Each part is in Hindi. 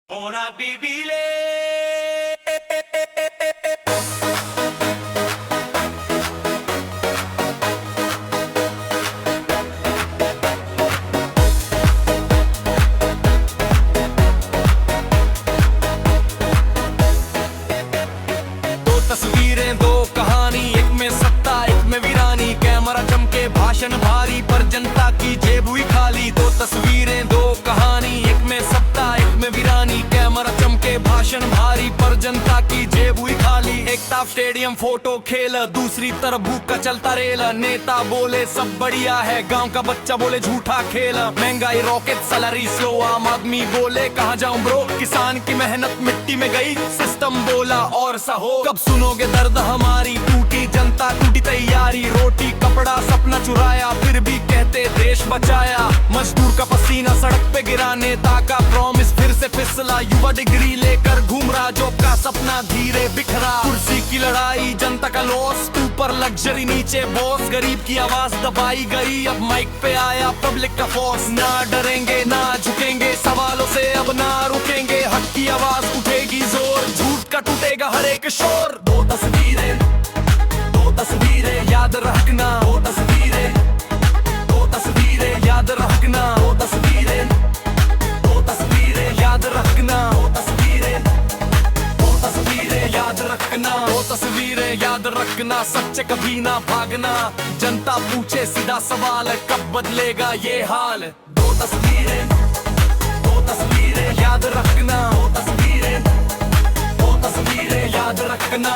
Ona bibile दो तस्वीरें दो कहानी, एक में सत्ता एक में वीरानी। कैमरा चमके भाषण भारी पर जनता की जेब हुई खाली। दो तस्वीरें दो कहानी, एक में सत्ता एक में वीरानी। कैमरा चमके भाषण भारी पर जनता की जेब हुई खाली। एक तरफ स्टेडियम फोटो खेल, दूसरी तरफ भूख का चलता रेल। नेता बोले सब बढ़िया है, गांव का बच्चा बोले झूठा खेल। महंगाई रॉकेट सैलरी स्लो, आम आदमी बोले कहाँ जाऊं ब्रो। किसान की मेहनत मिट्टी में गई, सिस्टम बोला और सहो। कब सुनोगे दर्द हमारी, टूटी जनता टूटी तैयारी। रोटी कपड़ा सपना चुराया, फिर भी कहते देश बचाया। मजदूर का पसीना सड़क पे गिरा, नेता का प्रॉमिस फिर से फिसला। युवा डिग्री लेकर घूम रहा, जॉब का सपना धीरे बिखरा। कुर्सी की लड़ाई जनता का लॉस, ऊपर लग्जरी नीचे बॉस। गरीब की आवाज दबाई गई, अब माइक पे आया पब्लिक का फोर्स। ना डरेंगे ना झुकेंगे, सवालों से अब ना रुकेंगे। हक की आवाज उठेगी जोर, झूठ का टूटेगा हर एक शोर। दो तस्वीरें याद रखना। दो तस्वीरें याद रखना। दो तस्वीरें याद रखना। दो तस्वीरें याद रखना। दो तस्वीरें याद रखना, सच्चे कभी ना भागना। जनता पूछे सीधा सवाल, कब बदलेगा ये हाल। दो तस्वीरें याद रखना। दो तस्वीरें याद रखना।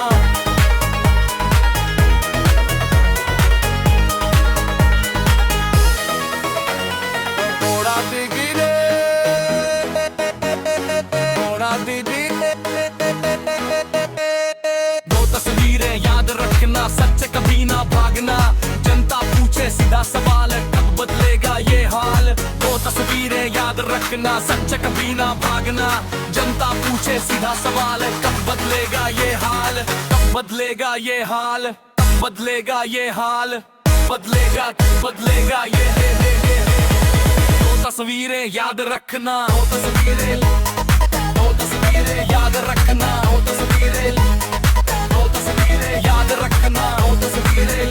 दो तस्वीरें याद रखना, सच्चे कभी ना भागना। जनता पूछे सीधा सवाल, कब बदलेगा ये हाल। दो तस्वीरें याद रखना, सच्चे कभी ना भागना। जनता पूछे सीधा सवाल, कब बदलेगा ये हाल। कब बदलेगा ये हाल, कब बदलेगा ये हाल। बदलेगा ये दो तस्वीरें याद रखना। दो तस्वीरें याद रखना। दो तस्वीरें याद रखना। दो तस्वीरें